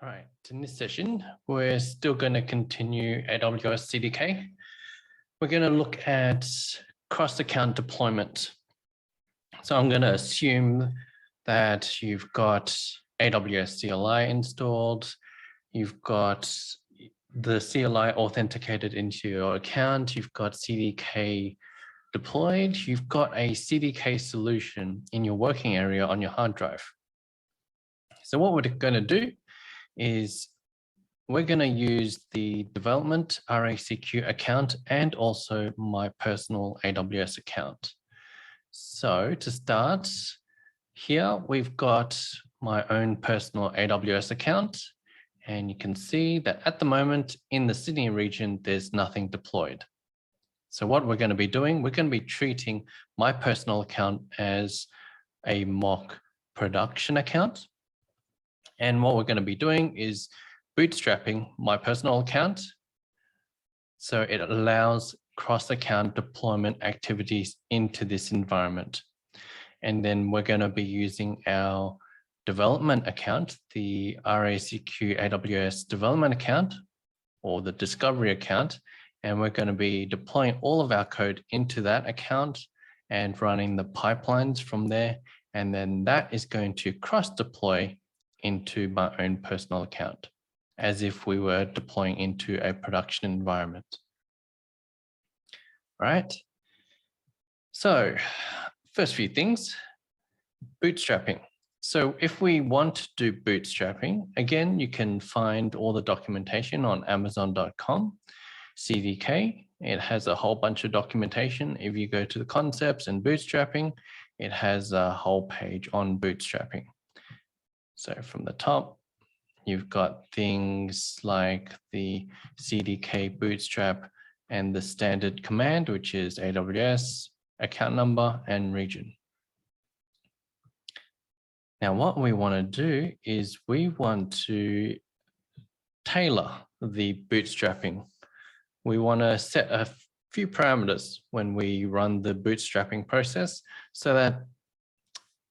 All right, in this session, we're still going to continue AWS CDK. We're going to look at cross-account deployment. So I'm going to assume that you've got AWS CLI installed, you've got the CLI authenticated into your account, you've got CDK deployed, you've got a CDK solution in your working area on your hard drive. So what we're going to do is we're going to use the development RACQ account and also my personal AWS account. So to start, here we've got my own personal AWS account, and you can see that at the moment in the Sydney region, there's nothing deployed. So what we're going to be doing, we're going to be treating my personal account as a mock production account. And what we're going to be doing is bootstrapping my personal account. So it allows cross-account deployment activities into this environment. And then we're going to be using our development account, the RACQ AWS development account, or the discovery account. And we're going to be deploying all of our code into that account and running the pipelines from there. And then that is going to cross-deploy into my own personal account, as if we were deploying into a production environment. Right. So first few things, bootstrapping. So if we want to do bootstrapping, again, you can find all the documentation on amazon.com, CDK. It has a whole bunch of documentation. If you go to the concepts and bootstrapping, it has a whole page on bootstrapping. So from the top, you've got things like the CDK Bootstrap and the standard command, which is AWS, account number, and region. Now, what we want to do is we want to tailor the bootstrapping. We want to set a few parameters when we run the bootstrapping process so that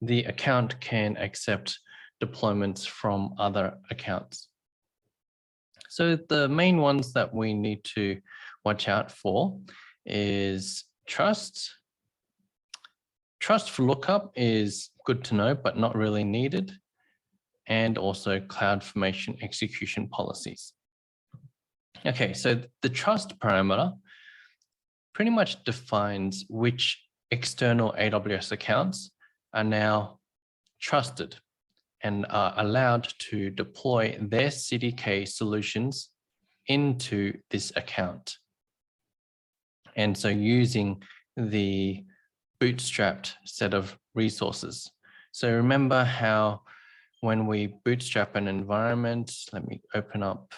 the account can accept deployments from other accounts. So the main ones that we need to watch out for is trust. Trust for lookup is good to know, but not really needed. And also CloudFormation execution policies. Okay, so the trust parameter pretty much defines which external AWS accounts are now trusted and are allowed to deploy their CDK solutions into this account. And so using the bootstrapped set of resources. So remember how when we bootstrap an environment, let me open up.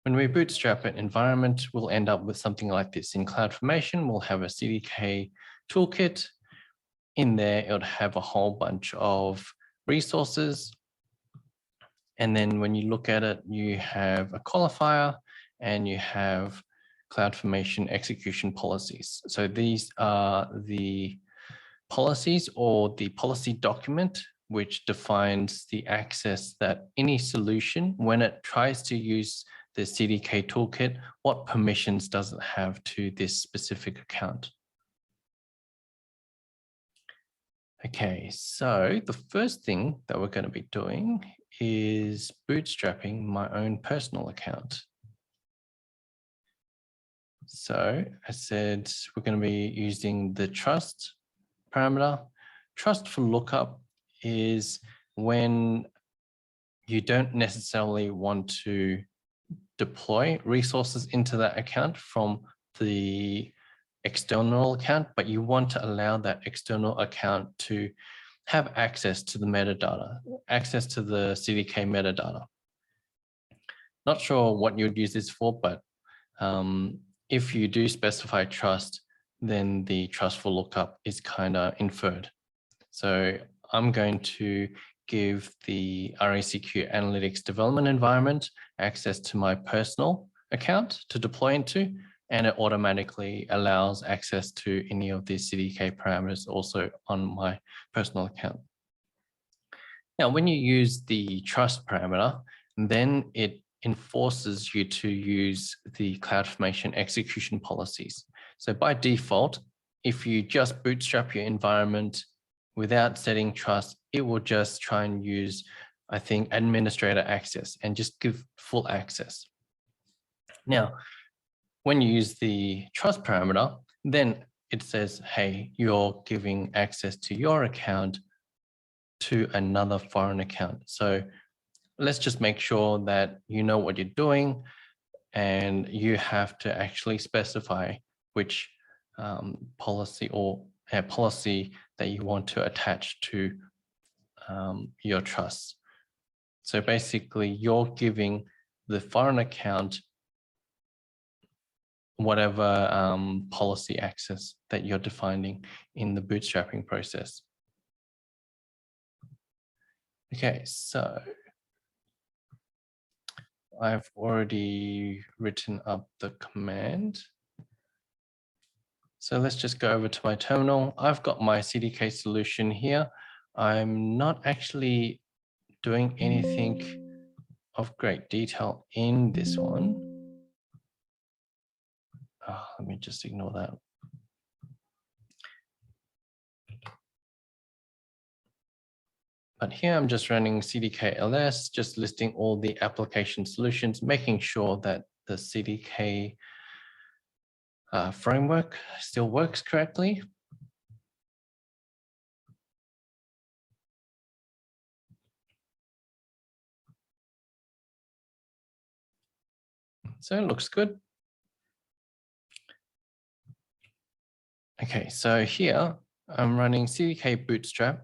When we bootstrap an environment, we'll end up with something like this. In CloudFormation, we'll have a CDK toolkit. In there, it would have a whole bunch of resources. And then when you look at it, you have a qualifier and you have CloudFormation execution policies. So these are the policies or the policy document which defines the access that any solution, when it tries to use the CDK toolkit, what permissions does it have to this specific account? Okay, so the first thing that we're going to be doing is bootstrapping my own personal account. So I said we're going to be using the trust parameter. Trust for lookup is when you don't necessarily want to deploy resources into that account from the external account, but you want to allow that external account to have access to the metadata, access to the CDK metadata. Not sure what you'd use this for, but if you do specify trust, then the trust for lookup is kind of inferred. So I'm going to give the RACQ Analytics development environment access to my personal account to deploy into, and it automatically allows access to any of these CDK parameters also on my personal account. Now, when you use the trust parameter, then it enforces you to use the CloudFormation execution policies. So by default, if you just bootstrap your environment without setting trust, it will just try and use, I think, administrator access and just give full access. Now, when you use the trust parameter, then it says, hey, you're giving access to your account to another foreign account. So let's just make sure that you know what you're doing, and you have to actually specify which policy or policy that you want to attach to your trust. So basically, you're giving the foreign account whatever policy access that you're defining in the bootstrapping process. Okay, so I've already written up the command. So let's just go over to my terminal. I've got my CDK solution here. I'm not actually doing anything of great detail in this one. Let me just ignore that. But here I'm just running CDK ls, just listing all the application solutions, making sure that the CDK framework still works correctly. So it looks good. Okay, so here I'm running CDK Bootstrap,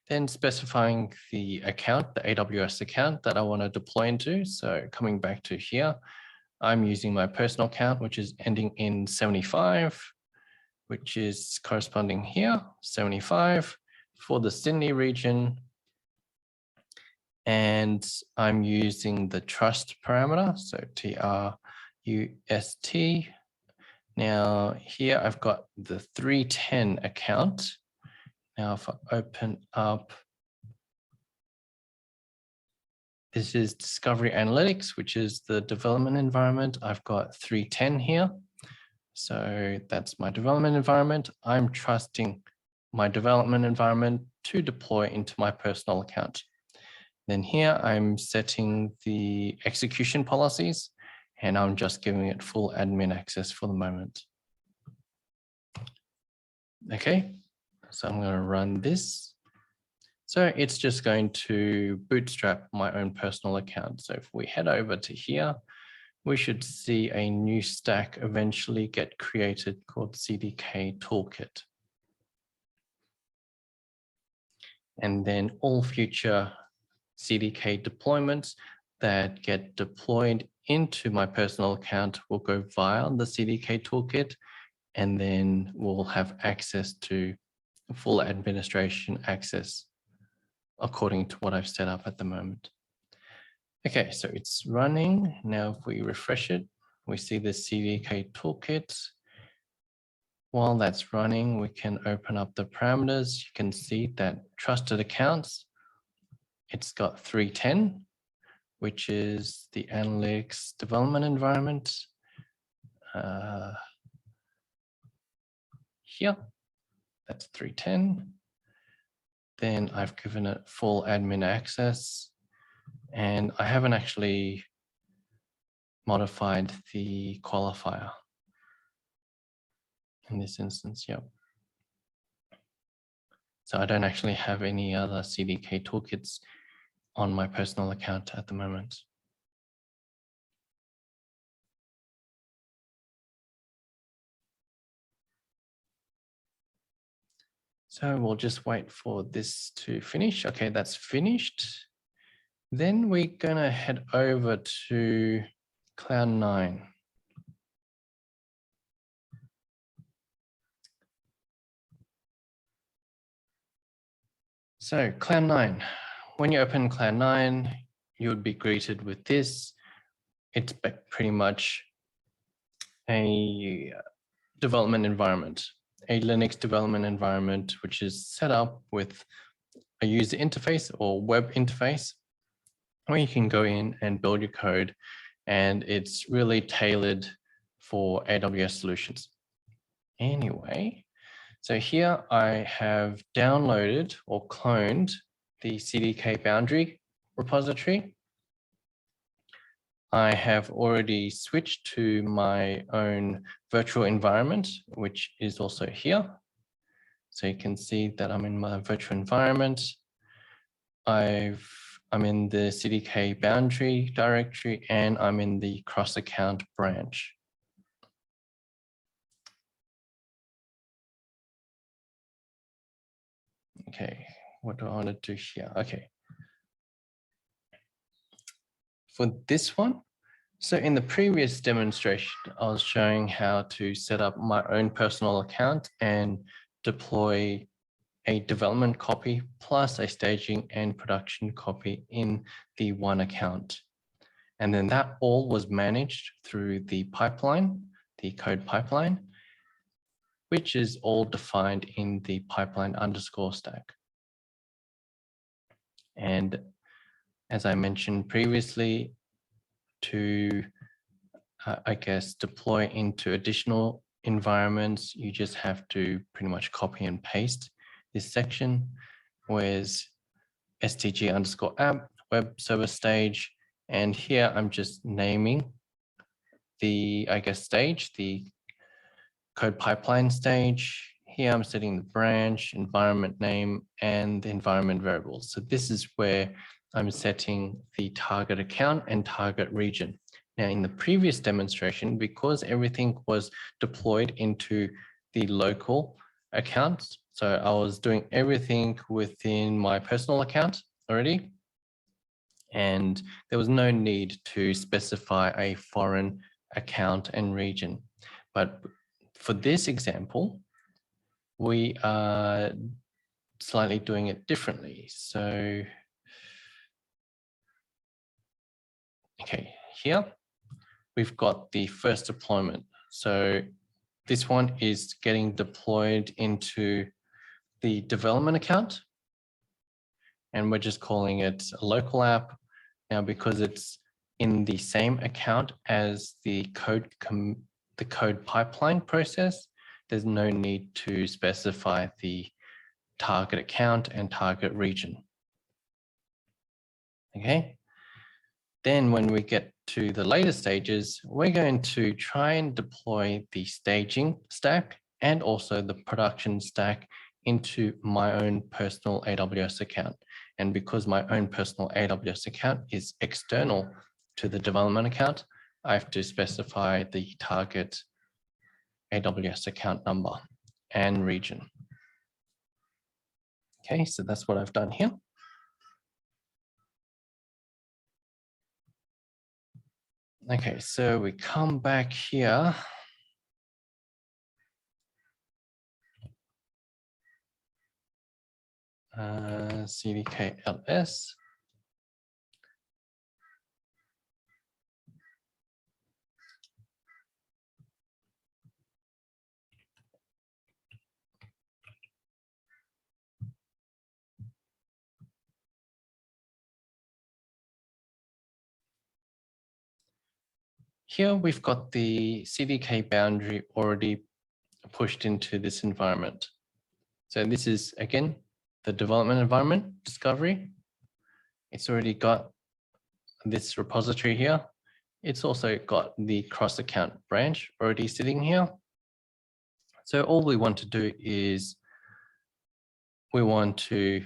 then specifying the account, the AWS account that I want to deploy into. So coming back to here, I'm using my personal account, which is ending in 75, which is corresponding here, 75 for the Sydney region. And I'm using the trust parameter, so TRUST. Now here I've got the 310 account. Now if I open up, this is Discovery Analytics, which is the development environment. I've got 310 here. So that's my development environment. I'm trusting my development environment to deploy into my personal account. Then here I'm setting the execution policies, and I'm just giving it full admin access for the moment. Okay, so I'm going to run this. So it's just going to bootstrap my own personal account. So if we head over to here, we should see a new stack eventually get created called CDK Toolkit. And then all future CDK deployments that get deployed into my personal account will go via the CDK Toolkit, and then we'll have access to full administration access according to what I've set up at the moment. Okay, so it's running. Now, if we refresh it, we see the CDK Toolkit. While that's running, we can open up the parameters. You can see that trusted accounts, it's got 310, which is the analytics development environment. Here, that's 310. Then I've given it full admin access, and I haven't actually modified the qualifier in this instance. Yep. So I don't actually have any other CDK toolkits on my personal account at the moment. So we'll just wait for this to finish. Okay, that's finished. Then we're gonna head over to Cloud9. So Cloud9, when you open Cloud9, you would be greeted with this. It's pretty much a development environment, a Linux development environment, which is set up with a user interface or web interface, where you can go in and build your code, and it's really tailored for AWS solutions. Anyway, so here I have downloaded or cloned the CDK boundary repository. I have already switched to my own virtual environment, which is also here. So you can see that I'm in my virtual environment. I'm in the CDK boundary directory, and I'm in the cross account branch. Okay, what do I want to do here? Okay. For this one, so in the previous demonstration, I was showing how to set up my own personal account and deploy a development copy plus a staging and production copy in the one account. And then that all was managed through the pipeline, the code pipeline, which is all defined in the pipeline underscore stack. And as I mentioned previously, to, I guess, deploy into additional environments, you just have to pretty much copy and paste this section, whereas stg underscore app, web server stage, and here I'm just naming the, I guess, stage, the code pipeline stage. Here I'm setting the branch, environment name, and the environment variables. So this is where I'm setting the target account and target region. Now in the previous demonstration, because everything was deployed into the local accounts, so I was doing everything within my personal account already, and there was no need to specify a foreign account and region. But for this example, we are slightly doing it differently. So, okay, here we've got the first deployment. So this one is getting deployed into the development account, and we're just calling it a local app. Now, because it's in the same account as the code pipeline process, there's no need to specify the target account and target region. Okay. Then when we get to the later stages, we're going to try and deploy the staging stack and also the production stack into my own personal AWS account. And because my own personal AWS account is external to the development account, I have to specify the target AWS account number and region. Okay, so that's what I've done here. Okay, so we come back here. CDK ls. Here we've got the CDK boundary already pushed into this environment. So this is, again, the development environment discovery. It's already got this repository here. It's also got the cross account branch already sitting here. So all we want to do is we want to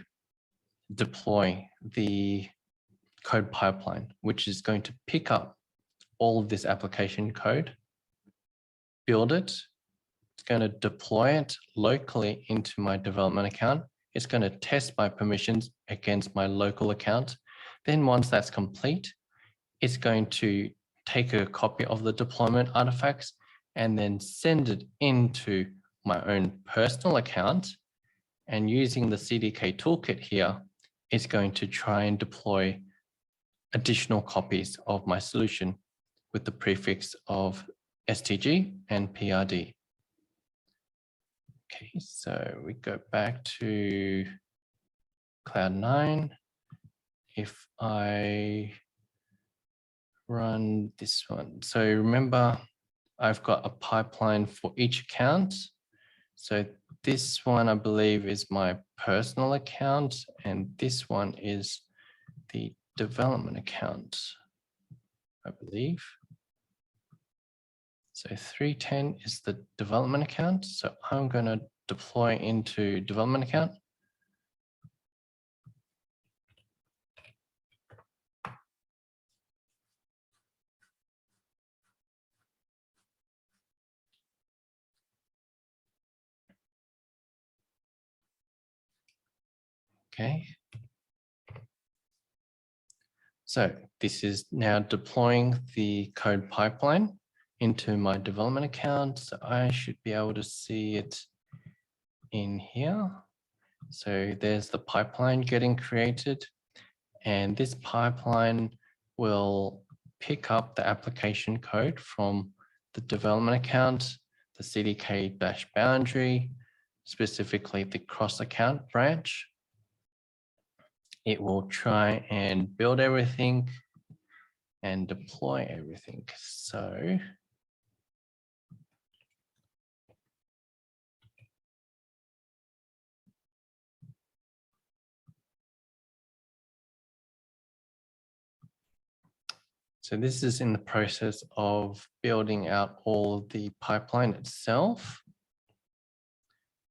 deploy the code pipeline, which is going to pick up all of this application code, build it. It's going to deploy it locally into my development account. It's going to test my permissions against my local account. Then once that's complete, it's going to take a copy of the deployment artifacts and then send it into my own personal account. And using the CDK toolkit here, it's going to try and deploy additional copies of my solution with the prefix of STG and PRD. Okay, so we go back to Cloud 9. If I run this one, so remember, I've got a pipeline for each account. So this one, I believe, is my personal account, and this one is the development account, I believe. So 310 is the development account. So I'm going to deploy into development account. Okay. So this is now deploying the code pipeline into my development account. So I should be able to see it in here. So there's the pipeline getting created, and this pipeline will pick up the application code from the development account, the CDK-boundary, specifically the cross account branch. It will try and build everything and deploy everything. So this is in the process of building out all the pipeline itself,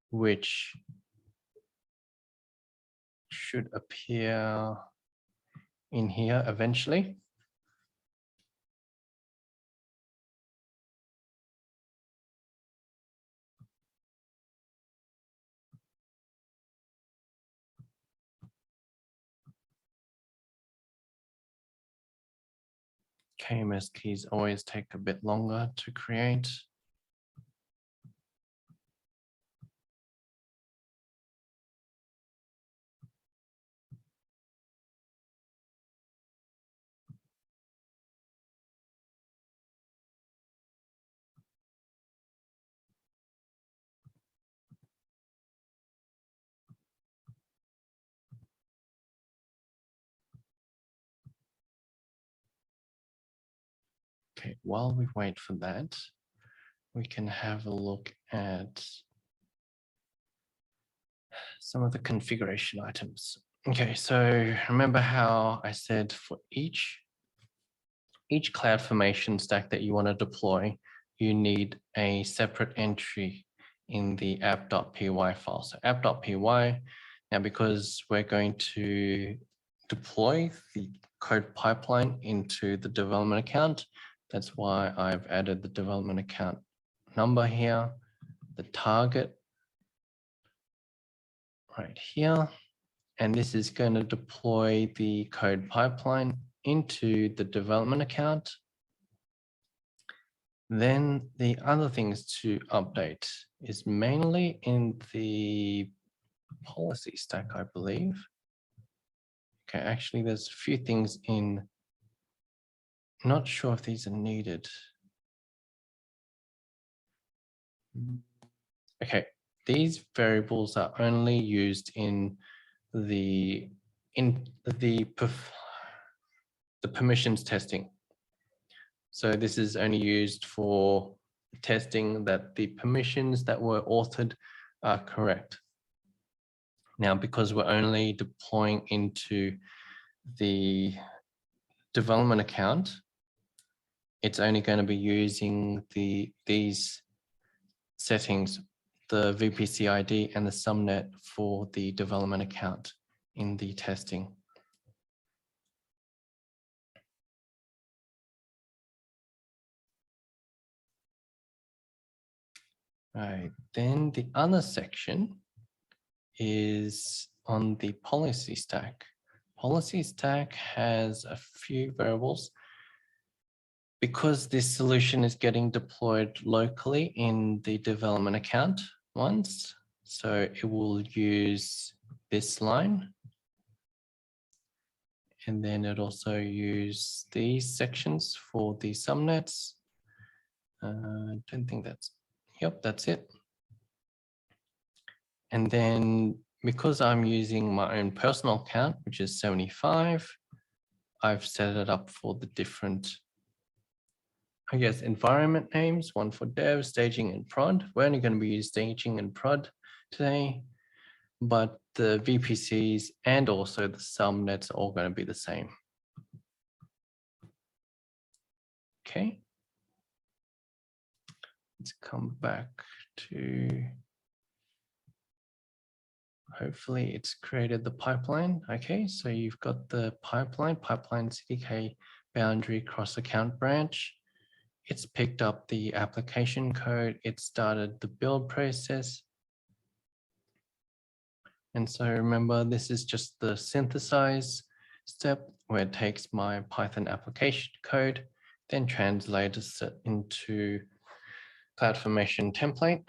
which should appear in here eventually. KMS keys always take a bit longer to create. Okay, while we wait for that, we can have a look at some of the configuration items. Okay, so remember how I said for each CloudFormation stack that you want to deploy, you need a separate entry in the app.py file. So app.py, now because we're going to deploy the code pipeline into the development account, that's why I've added the development account number here, the target right here, and this is going to deploy the code pipeline into the development account. Then the other things to update is mainly in the policy stack, I believe. Okay, actually there's a few things in, not sure if these are needed. Okay, these variables are only used in the permissions testing. So this is only used for testing that the permissions that were authored are correct. Now, because we're only deploying into the development account, it's only going to be using these settings, the VPC ID and the subnet for the development account in the testing. Right, then the other section is on the policy stack. Policy stack has a few variables. Because this solution is getting deployed locally in the development account once, so it will use this line. And then it also use these sections for the subnets. Don't think that's, yep, that's it. And then because I'm using my own personal account, which is 75, I've set it up for the different, I guess, environment names, one for dev, staging, and prod. We're only going to be using staging and prod today, but the VPCs and also the subnets are all going to be the same. Okay. Let's come back to, hopefully it's created the pipeline. Okay, so you've got the pipeline CDK boundary cross account branch. It's picked up the application code. It started the build process. And so remember, this is just the synthesize step where it takes my Python application code, then translates it into CloudFormation template.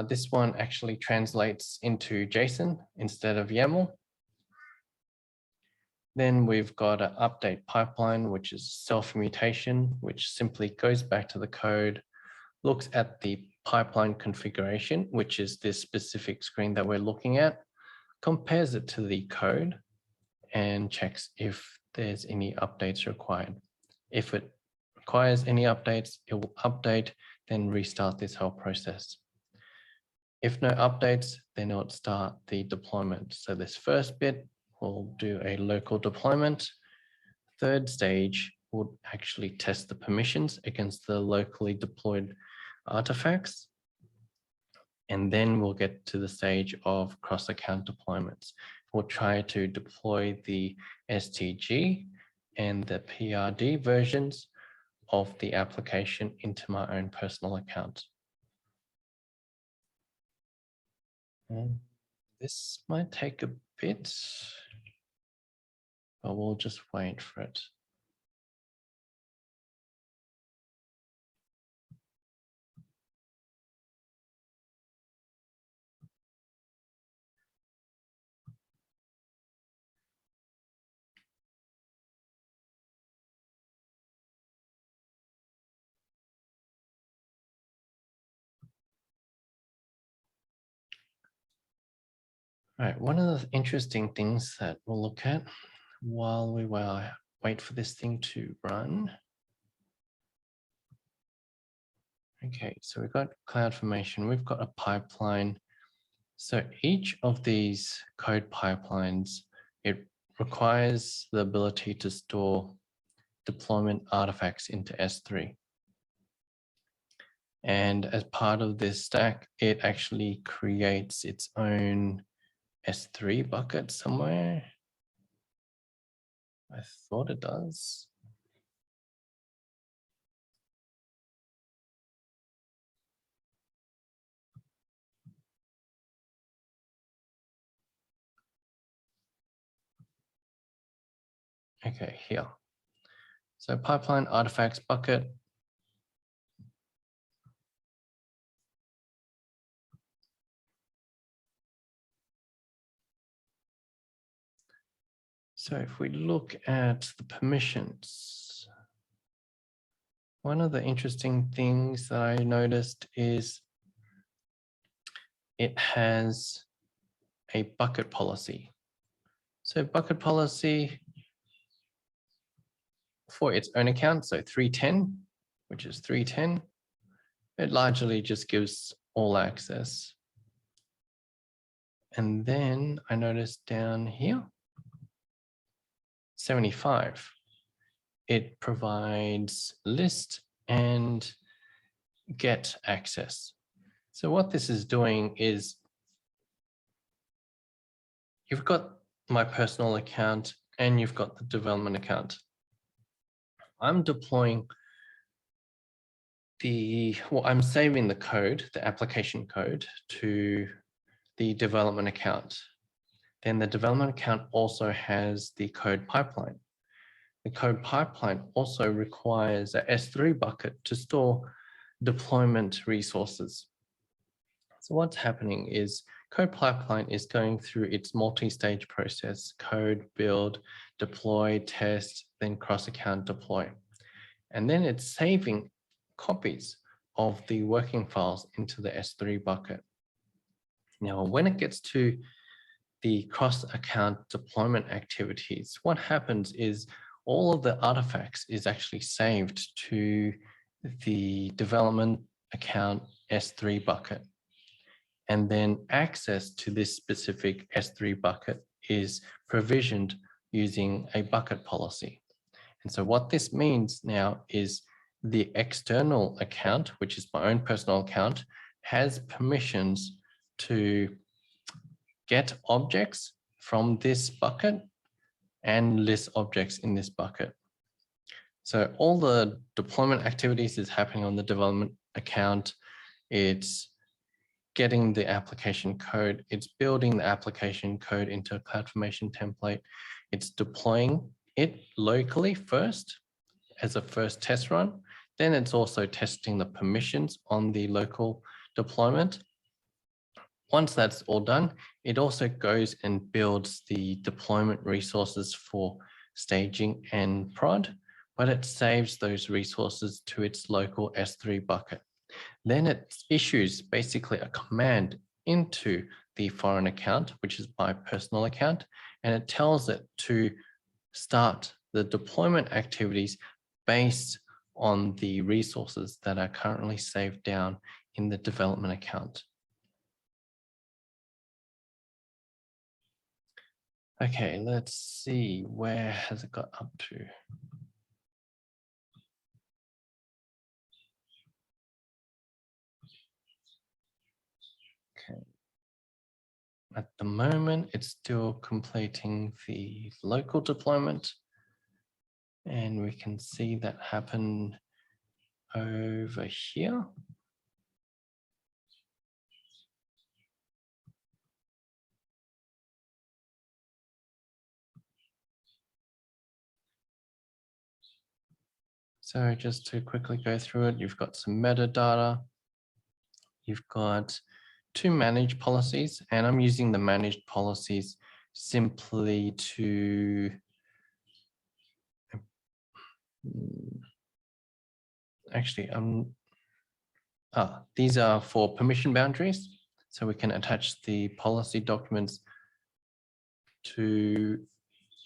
This one actually translates into JSON instead of YAML. Then we've got an update pipeline, which is self-mutation, which simply goes back to the code, looks at the pipeline configuration, which is this specific screen that we're looking at, compares it to the code, and checks if there's any updates required. If it requires any updates, it will update, then restart this whole process. If no updates, then it'll start the deployment. So this first bit will do a local deployment. Third stage would actually test the permissions against the locally deployed artifacts. And then we'll get to the stage of cross-account deployments. We'll try to deploy the STG and the PRD versions of the application into my own personal account. And this might take a bit, but we'll just wait for it. All right, one of the interesting things that we'll look at while we wait for this thing to run. Okay, so we've got CloudFormation, we've got a pipeline. So each of these code pipelines, it requires the ability to store deployment artifacts into S3. And as part of this stack, it actually creates its own S3 bucket somewhere. I thought it does. Okay, here. So pipeline artifacts bucket. So if we look at the permissions, one of the interesting things that I noticed is it has a bucket policy. So bucket policy for its own account, so 310, which is 310, it largely just gives all access. And then I noticed down here, 75, it provides list and get access. So what this is doing is you've got my personal account and you've got the development account. I'm deploying I'm saving the code, the application code, to the development account. Then the development account also has the code pipeline. The code pipeline also requires a S3 bucket to store deployment resources. So what's happening is code pipeline is going through its multi-stage process: code, build, deploy, test, then cross-account deploy. And then it's saving copies of the working files into the S3 bucket. Now, when it gets to the cross-account deployment activities, what happens is all of the artifacts is actually saved to the development account S3 bucket. And then access to this specific S3 bucket is provisioned using a bucket policy. And so what this means now is the external account, which is my own personal account, has permissions to get objects from this bucket and list objects in this bucket. So all the deployment activities is happening on the development account. It's getting the application code, it's building the application code into a CloudFormation template. It's deploying it locally first as a first test run. Then it's also testing the permissions on the local deployment. Once that's all done, it also goes and builds the deployment resources for staging and prod, but it saves those resources to its local S3 bucket. Then it issues basically a command into the foreign account, which is my personal account, and it tells it to start the deployment activities based on the resources that are currently saved down in the development account. Okay, let's see, where has it got up to? Okay. At the moment, it's still completing the local deployment. And we can see that happen over here. So just to quickly go through it, you've got some metadata. You've got two managed policies, and I'm using the managed policies simply to actually, these are for permission boundaries. So we can attach the policy documents to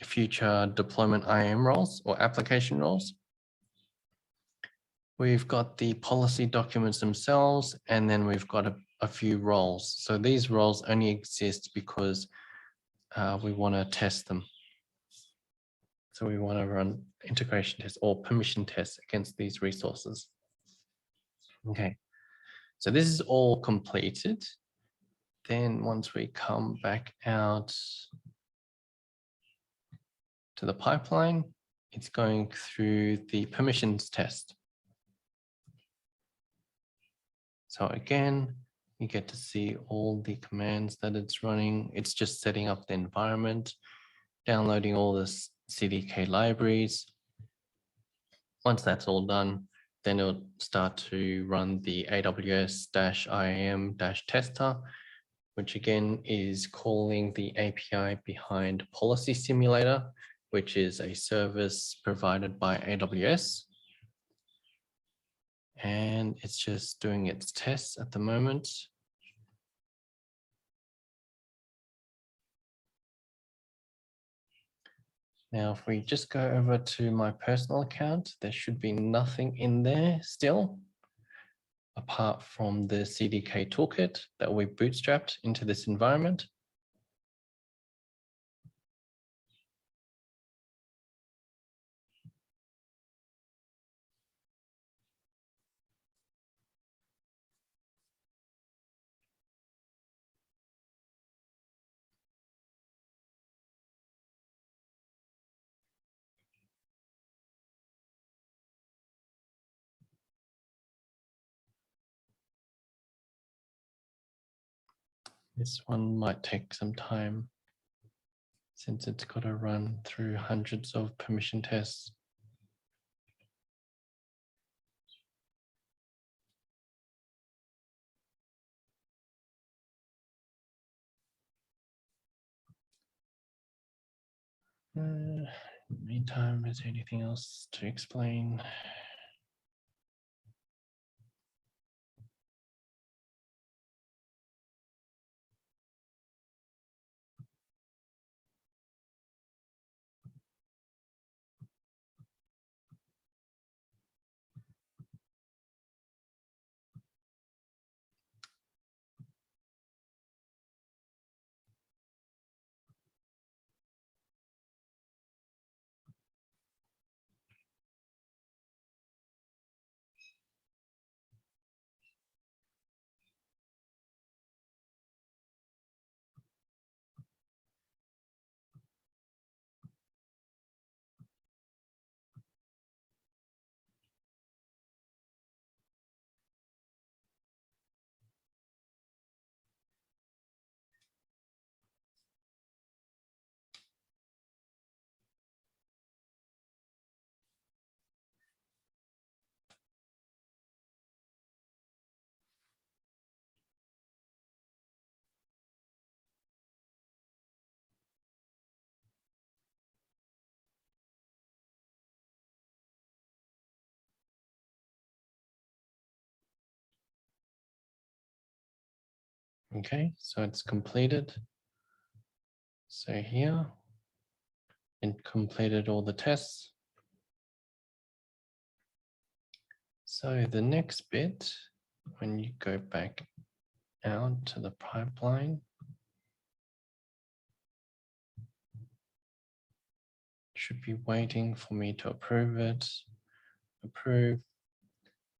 future deployment IAM roles or application roles. We've got the policy documents themselves, and then we've got a few roles. So these roles only exist because we want to test them. So we want to run integration tests or permission tests against these resources. Okay, so this is all completed. Then once we come back out to the pipeline, it's going through the permissions test. So again, you get to see all the commands that it's running. It's just setting up the environment, downloading all the CDK libraries. Once that's all done, then it'll start to run the AWS-IAM-tester, which again is calling the API behind Policy Simulator, which is a service provided by AWS. And it's just doing its tests at the moment. Now, if we just go over to my personal account, there should be nothing in there still, apart from the CDK toolkit that we bootstrapped into this environment. This one might take some time since it's got to run through hundreds of permission tests. In the meantime, is there anything else to explain? Okay, so it's completed. So here, it completed all the tests. So the next bit, when you go back out to the pipeline, should be waiting for me to approve it. Approve.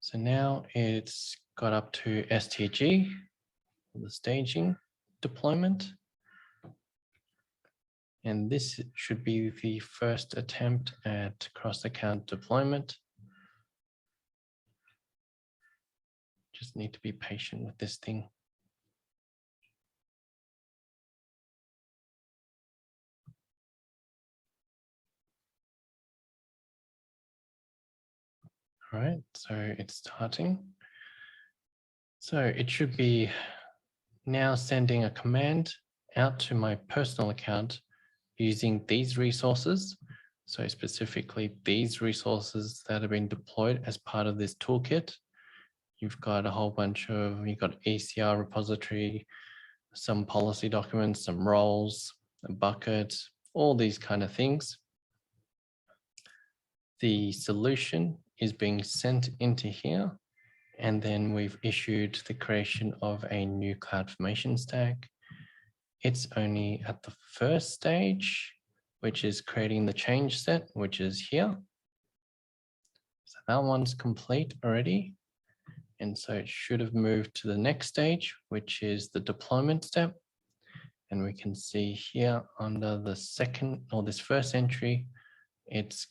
So now it's got up to STG, the staging deployment. And this should be the first attempt at cross-account deployment. Just need to be patient with this thing. All right, so it's starting. So it should be now sending a command out to my personal account using these resources. So specifically these resources that have been deployed as part of this toolkit. You've got a whole bunch of, you've got ECR repository, some policy documents, some roles, a bucket, all these kind of things. The solution is being sent into here, and then we've issued the creation of a new CloudFormation stack. It's only at the first stage, which is creating the change set, which is here. So that one's complete already. And so it should have moved to the next stage, which is the deployment step. And we can see here under the second or this first entry, it's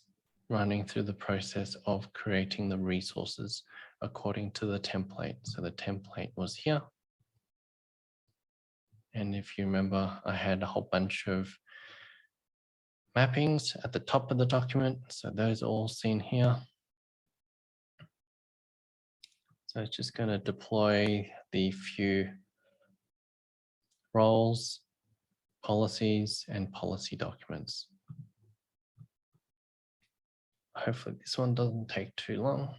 running through the process of creating the resources according to the template. So the template was here. And if you remember, I had a whole bunch of mappings at the top of the document. So those are all seen here. So it's just going to deploy the few roles, policies, and policy documents. Hopefully this one doesn't take too long.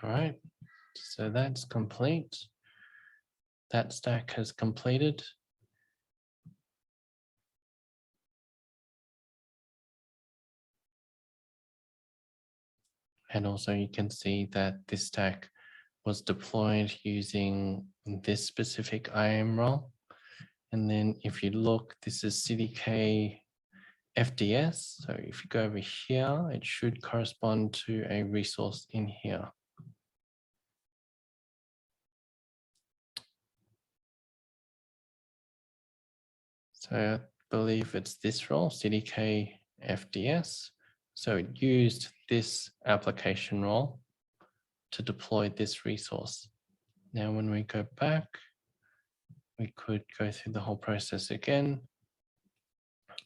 All right, so that's complete. That stack has completed. And also you can see that this stack was deployed using this specific IAM role. And then if you look, this is CDK FDS. So if you go over here, it should correspond to a resource in here. So I believe it's this role, CDK FDS. So it used this application role to deploy this resource. Now, when we go back, we could go through the whole process again.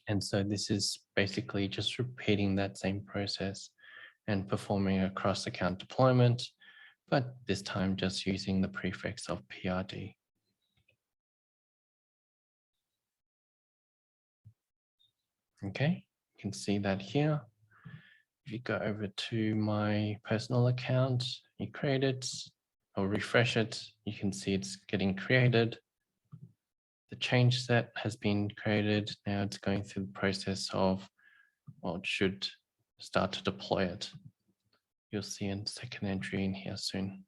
And so this is basically just repeating that same process and performing a cross-account deployment, but this time just using the prefix of PRD. Okay, you can see that here. if you go over to my personal account, you create it, or refresh it, you can see it's getting created. The change set has been created. Now it's going through the process of, well, it should start to deploy it. You'll see a second entry in here soon.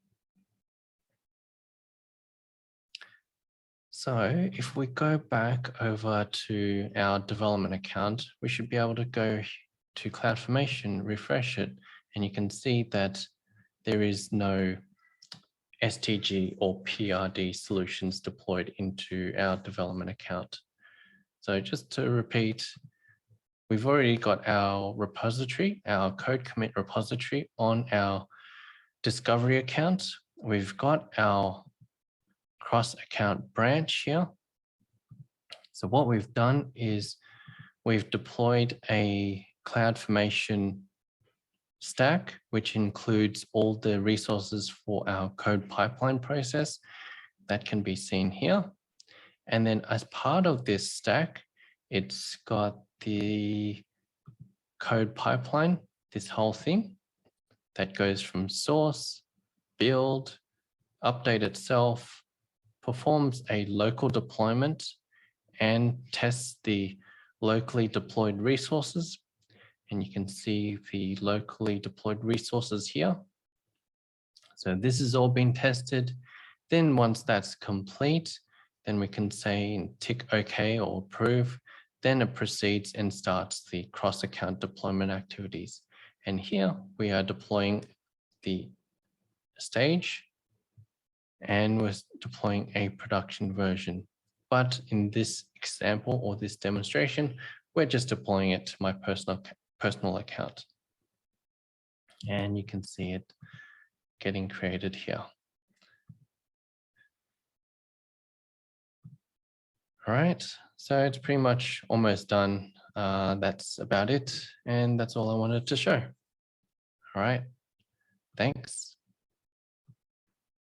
So if we go back over to our development account, we should be able to go to CloudFormation, refresh it, and you can see that there is no STG or PRD solutions deployed into our development account. So just to repeat, we've already got our repository, our code commit repository on our discovery account. We've got our cross-account branch here. So what we've done is we've deployed a CloudFormation stack, which includes all the resources for our code pipeline process that can be seen here. And then as part of this stack, it's got the code pipeline, this whole thing that goes from source, build, update itself, performs a local deployment, and tests the locally deployed resources. And you can see the locally deployed resources here. So this has all been tested. Then once that's complete, then we can say tick OK or approve. Then it proceeds and starts the cross-account deployment activities. And here we are deploying the stage and we're deploying a production version. But in this example or this demonstration, we're just deploying it to my personal account. And you can see it getting created here. All right, so it's pretty much almost done. That's about it. And that's all I wanted to show. All right, thanks.